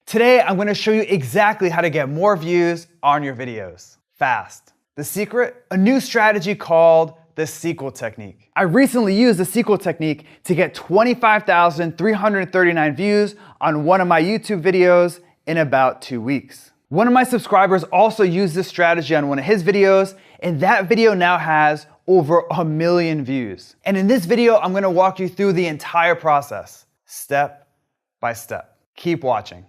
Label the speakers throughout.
Speaker 1: Today, I'm gonna show you exactly how to get more views on your videos, fast. The secret? A new strategy called the sequel technique. I recently used the sequel technique to get 25,339 views on one of my YouTube videos in about 2 weeks. One of my subscribers also used this strategy on one of his videos, and that video now has over 1 million views. And in this video, I'm gonna walk you through the entire process, step by step. Keep watching.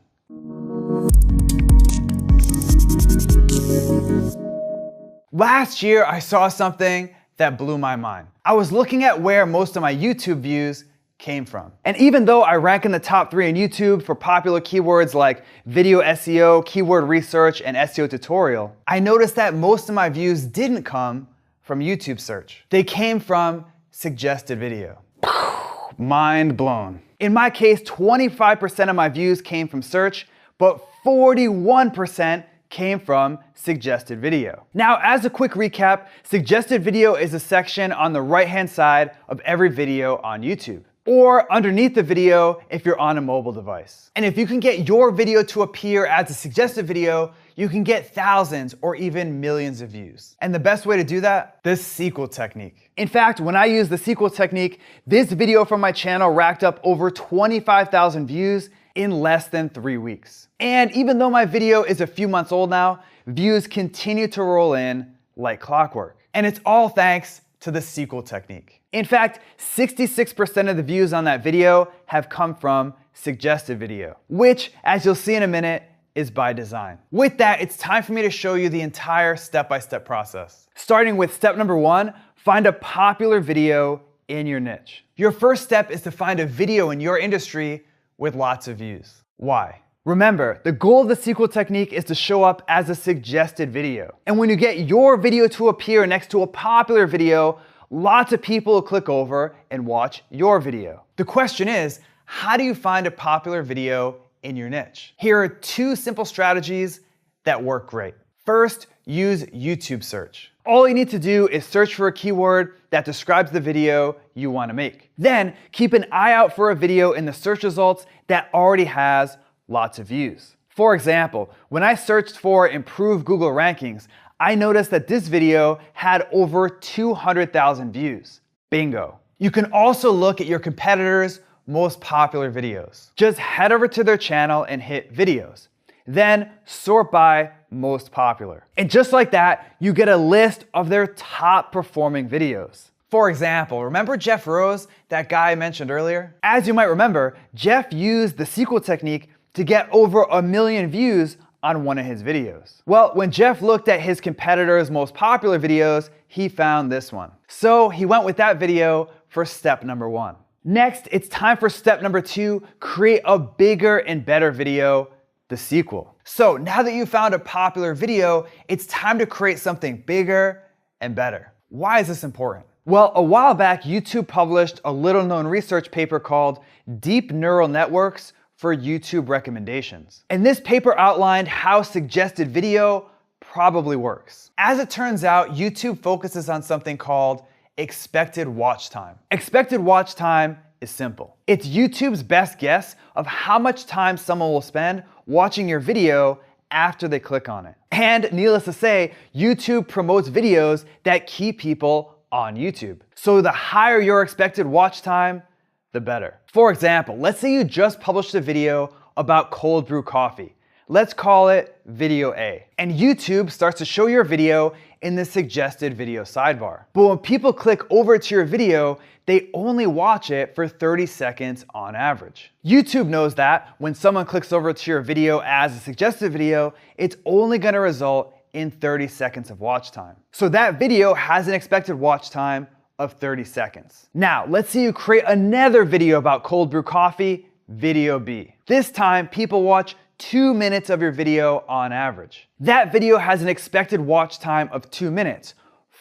Speaker 1: Last year, I saw something that blew my mind. I was looking at where most of my YouTube views came from. And even though I rank in the top 3 on YouTube for popular keywords like video SEO, keyword research, and SEO tutorial, I noticed that most of my views didn't come from YouTube search. They came from suggested video. Mind blown. In my case, 25% of my views came from search, but 41% came from suggested video. Now, as a quick recap, suggested video is a section on the right-hand side of every video on YouTube, or underneath the video if you're on a mobile device. And if you can get your video to appear as a suggested video, you can get thousands or even millions of views. And the best way to do that? The sequel technique. In fact, when I used the sequel technique, this video from my channel racked up over 25,000 views in less than 3 weeks. And even though my video is a few months old now, views continue to roll in like clockwork. And it's all thanks to the sequel technique. In fact, 66% of the views on that video have come from suggested video, which, as you'll see in a minute, is by design. With that, it's time for me to show you the entire step-by-step process. Starting with step number 1, find a popular video in your niche. Your first step is to find a video in your industry with lots of views. Why? Remember, the goal of the sequel technique is to show up as a suggested video. And when you get your video to appear next to a popular video, lots of people will click over and watch your video. The question is, how do you find a popular video in your niche? Here are 2 simple strategies that work great. First, use YouTube search. All you need to do is search for a keyword that describes the video you want to make. Then, keep an eye out for a video in the search results that already has lots of views. For example, when I searched for improved Google rankings, I noticed that this video had over 200,000 views. Bingo. You can also look at your competitors' most popular videos. Just head over to their channel and hit videos. Then sort by most popular. And just like that, you get a list of their top performing videos. For example, remember Jeff Rose, that guy I mentioned earlier? As you might remember, Jeff used the sequel technique to get over 1 million views on one of his videos. Well, when Jeff looked at his competitors' most popular videos, he found this one. So he went with that video for step number 1. Next, it's time for step number 2, create a bigger and better video, the sequel. So now that you found a popular video, it's time to create something bigger and better. Why is this important? Well, a while back, YouTube published a little-known research paper called Deep Neural Networks for YouTube Recommendations. And this paper outlined how suggested video probably works. As it turns out, YouTube focuses on something called expected watch time. Expected watch time is simple. It's YouTube's best guess of how much time someone will spend watching your video after they click on it. And needless to say, YouTube promotes videos that keep people on YouTube. So the higher your expected watch time, the better. For example, let's say you just published a video about cold brew coffee. Let's call it video A. And YouTube starts to show your video in the suggested video sidebar. But when people click over to your video, they only watch it for 30 seconds on average. YouTube knows that when someone clicks over to your video as a suggested video, it's only gonna result in 30 seconds of watch time. So that video has an expected watch time of 30 seconds. Now, let's say you create another video about cold brew coffee, video B. This time, people watch 2 minutes of your video on average. That video has an expected watch time of 2 minutes,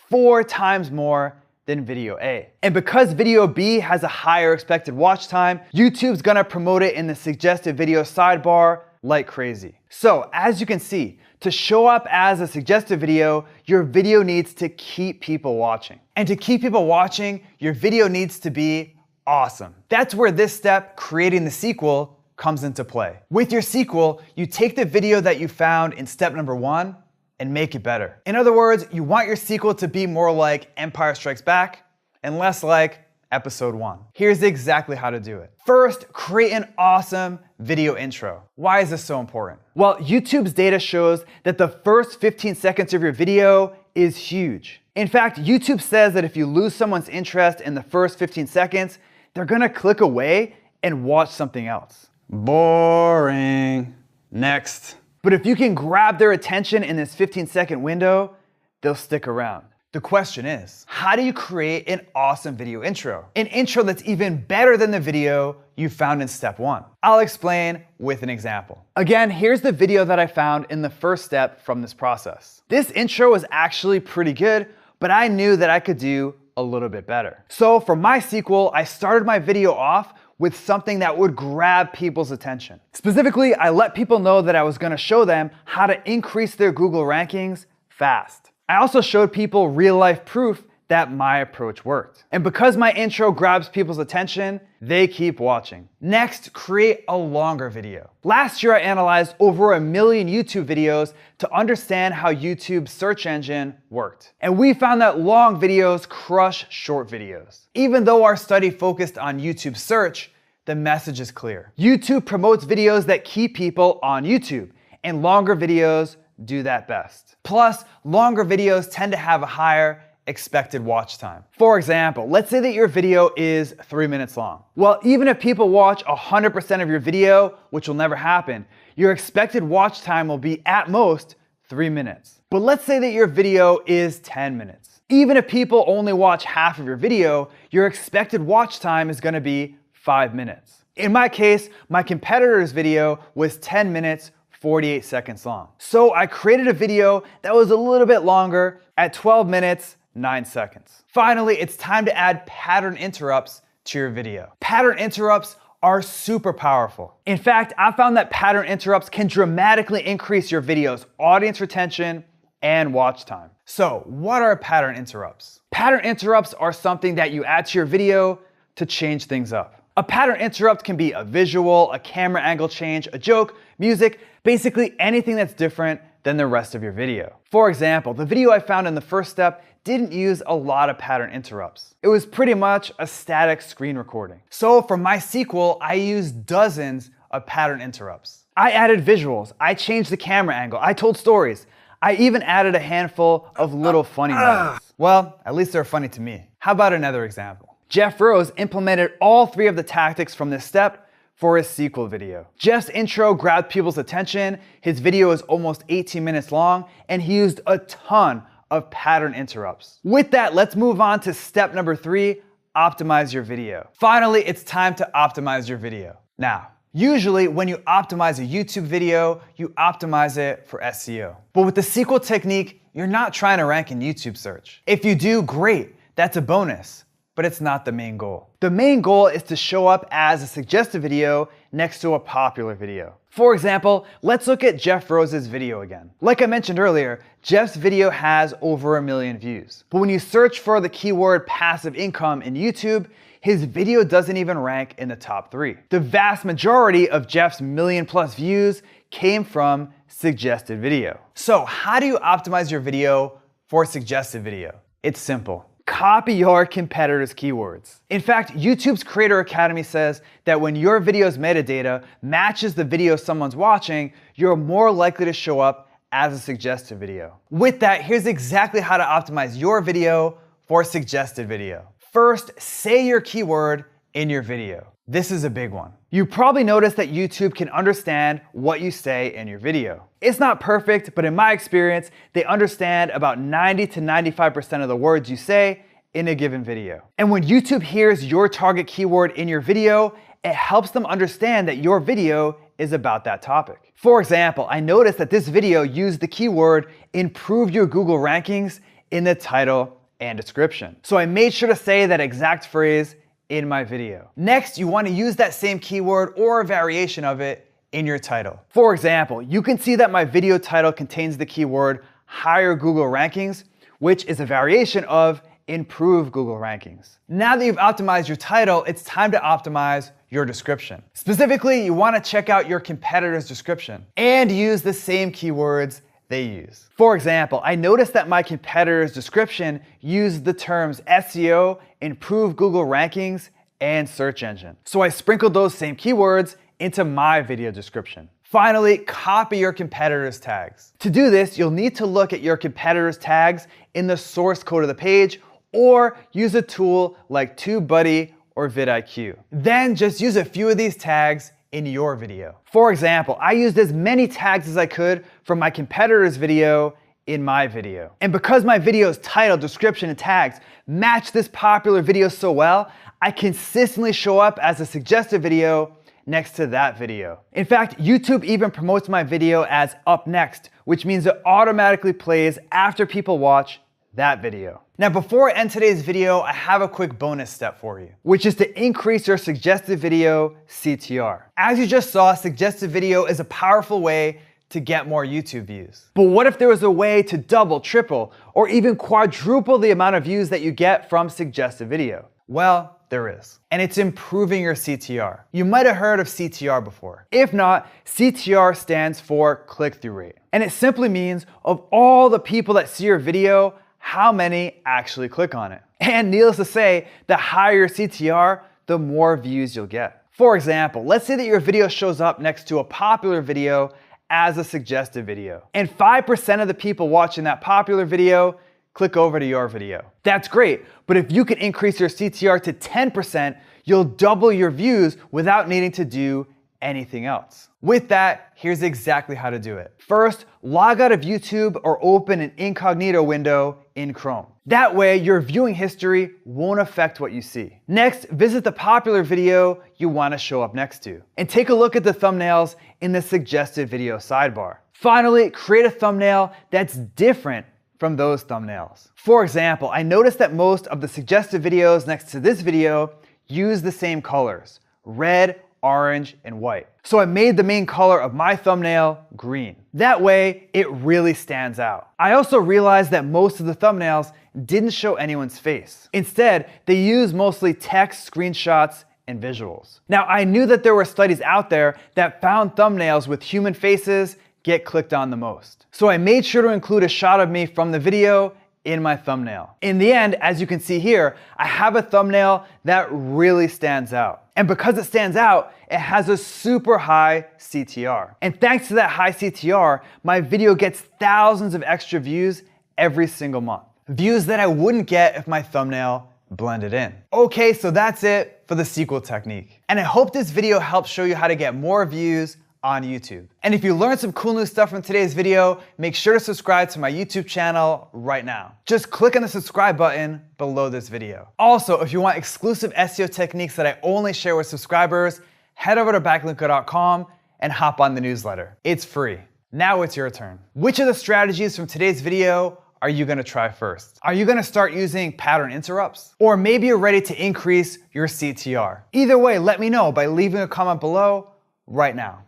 Speaker 1: 4 times more than video A. And because video B has a higher expected watch time, YouTube's gonna promote it in the suggested video sidebar like crazy. So as you can see, to show up as a suggested video, your video needs to keep people watching. And to keep people watching, your video needs to be awesome. That's where this step, creating the sequel, comes into play. With your sequel, you take the video that you found in step number 1 and make it better. In other words, you want your sequel to be more like Empire Strikes Back and less like episode 1. Here's exactly how to do it. First, create an awesome video intro. Why is this so important? Well, YouTube's data shows that the first 15 seconds of your video is huge. In fact, YouTube says that if you lose someone's interest in the first 15 seconds, they're gonna click away and watch something else. Boring. Next. But if you can grab their attention in this 15-second window, they'll stick around. The question is, how do you create an awesome video intro? An intro that's even better than the video you found in step 1. I'll explain with an example. Again, here's the video that I found in the first step from this process. This intro was actually pretty good, but I knew that I could do a little bit better. So for my sequel, I started my video off with something that would grab people's attention. Specifically, I let people know that I was gonna show them how to increase their Google rankings fast. I also showed people real-life proof that my approach worked. And because my intro grabs people's attention, they keep watching. Next, create a longer video. Last year, I analyzed over 1 million YouTube videos to understand how YouTube's search engine worked. And we found that long videos crush short videos. Even though our study focused on YouTube search, the message is clear. YouTube promotes videos that keep people on YouTube, and longer videos do that best. Plus, longer videos tend to have a higher expected watch time. For example, let's say that your video is 3 minutes long. Well, even if people watch 100% of your video, which will never happen, your expected watch time will be at most 3 minutes. But let's say that your video is 10 minutes. Even if people only watch half of your video, your expected watch time is gonna be 5 minutes. In my case, my competitor's video was 10 minutes, 48 seconds long. So I created a video that was a little bit longer at 12 minutes, 9 seconds. Finally, it's time to add pattern interrupts to your video. Pattern interrupts are super powerful. In fact, I found that pattern interrupts can dramatically increase your video's audience retention and watch time. So, what are pattern interrupts? Pattern interrupts are something that you add to your video to change things up. A pattern interrupt can be a visual, a camera angle change, a joke, music, basically anything that's different than the rest of your video. For example, the video I found in the first step didn't use a lot of pattern interrupts. It was pretty much a static screen recording. So for my sequel, I used dozens of pattern interrupts. I added visuals, I changed the camera angle, I told stories. I even added a handful of little funny moments. Well, at least they're funny to me. How about another example? Jeff Rose implemented all 3 of the tactics from this step for his sequel video. Jeff's intro grabbed people's attention, his video is almost 18 minutes long, and he used a ton of pattern interrupts. With that, let's move on to step number 3, optimize your video. Finally, it's time to optimize your video. Now, usually when you optimize a YouTube video, you optimize it for SEO. But with the sequel technique, you're not trying to rank in YouTube search. If you do, great, that's a bonus. But it's not the main goal. The main goal is to show up as a suggested video next to a popular video. For example, let's look at Jeff Rose's video again. Like I mentioned earlier, Jeff's video has over 1 million views. But when you search for the keyword passive income in YouTube, his video doesn't even rank in the top 3. The vast majority of Jeff's 1+ million views came from suggested video. So how do you optimize your video for suggested video? It's simple. Copy your competitors' keywords. In fact, YouTube's Creator Academy says that when your video's metadata matches the video someone's watching, you're more likely to show up as a suggested video. With that, here's exactly how to optimize your video for suggested video. First, say your keyword in your video. This is a big one. You probably noticed that YouTube can understand what you say in your video. It's not perfect, but in my experience, they understand about 90 to 95% of the words you say in a given video. And when YouTube hears your target keyword in your video, it helps them understand that your video is about that topic. For example, I noticed that this video used the keyword improve your Google rankings in the title and description. So I made sure to say that exact phrase in my video. Next, you want to use that same keyword or a variation of it in your title. For example, you can see that my video title contains the keyword higher Google rankings, which is a variation of improve Google rankings. Now that you've optimized your title, it's time to optimize your description. Specifically, you want to check out your competitor's description and use the same keywords they use. For example, I noticed that my competitor's description used the terms SEO, improve Google rankings, and search engine. So I sprinkled those same keywords into my video description. Finally, copy your competitor's tags. To do this, you'll need to look at your competitor's tags in the source code of the page or use a tool like TubeBuddy or vidIQ. Then just use a few of these tags in your video. For example, I used as many tags as I could from my competitor's video in my video. And because my video's title, description, and tags match this popular video so well, I consistently show up as a suggested video next to that video. In fact, YouTube even promotes my video as up next, which means it automatically plays after people watch that video. Now, before I end today's video, I have a quick bonus step for you, which is to increase your suggested video CTR. As you just saw, suggested video is a powerful way to get more YouTube views. But what if there was a way to double, triple, or even quadruple the amount of views that you get from suggested video? Well, there is. And it's improving your CTR. You might have heard of CTR before. If not, CTR stands for click-through rate. And it simply means of all the people that see your video, how many actually click on it. And needless to say, the higher your CTR, the more views you'll get. For example, let's say that your video shows up next to a popular video as a suggested video, and 5% of the people watching that popular video click over to your video. That's great, but if you can increase your CTR to 10%, you'll double your views without needing to do anything else. With that, here's exactly how to do it. First, log out of YouTube or open an incognito window in Chrome. That way, your viewing history won't affect what you see. Next, visit the popular video you want to show up next to, and take a look at the thumbnails in the suggested video sidebar. Finally, create a thumbnail that's different from those thumbnails. For example, I noticed that most of the suggested videos next to this video use the same colors: red, orange, and white. So I made the main color of my thumbnail green. That way, it really stands out. I also realized that most of the thumbnails didn't show anyone's face. Instead, they used mostly text, screenshots, and visuals. Now, I knew that there were studies out there that found thumbnails with human faces get clicked on the most. So I made sure to include a shot of me from the video in my thumbnail. In the end, as you can see here, I have a thumbnail that really stands out. And because it stands out, it has a super high CTR. And thanks to that high CTR, my video gets thousands of extra views every single month. Views that I wouldn't get if my thumbnail blended in. Okay, so that's it for the sequel technique. And I hope this video helps show you how to get more views on YouTube. And if you learned some cool new stuff from today's video, make sure to subscribe to my YouTube channel right now. Just click on the subscribe button below this video. Also, if you want exclusive SEO techniques that I only share with subscribers, head over to backlinko.com and hop on the newsletter. It's free. Now it's your turn. Which of the strategies from today's video are you gonna try first? Are you gonna start using pattern interrupts? Or maybe you're ready to increase your CTR? Either way, let me know by leaving a comment below right now.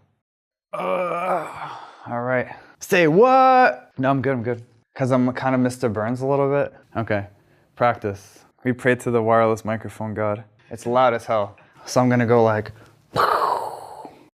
Speaker 1: All right. Say what? No, I'm good. Because I'm kind of Mr. Burns a little bit. Okay, practice. We pray to the wireless microphone god. It's loud as hell. So I'm gonna go like,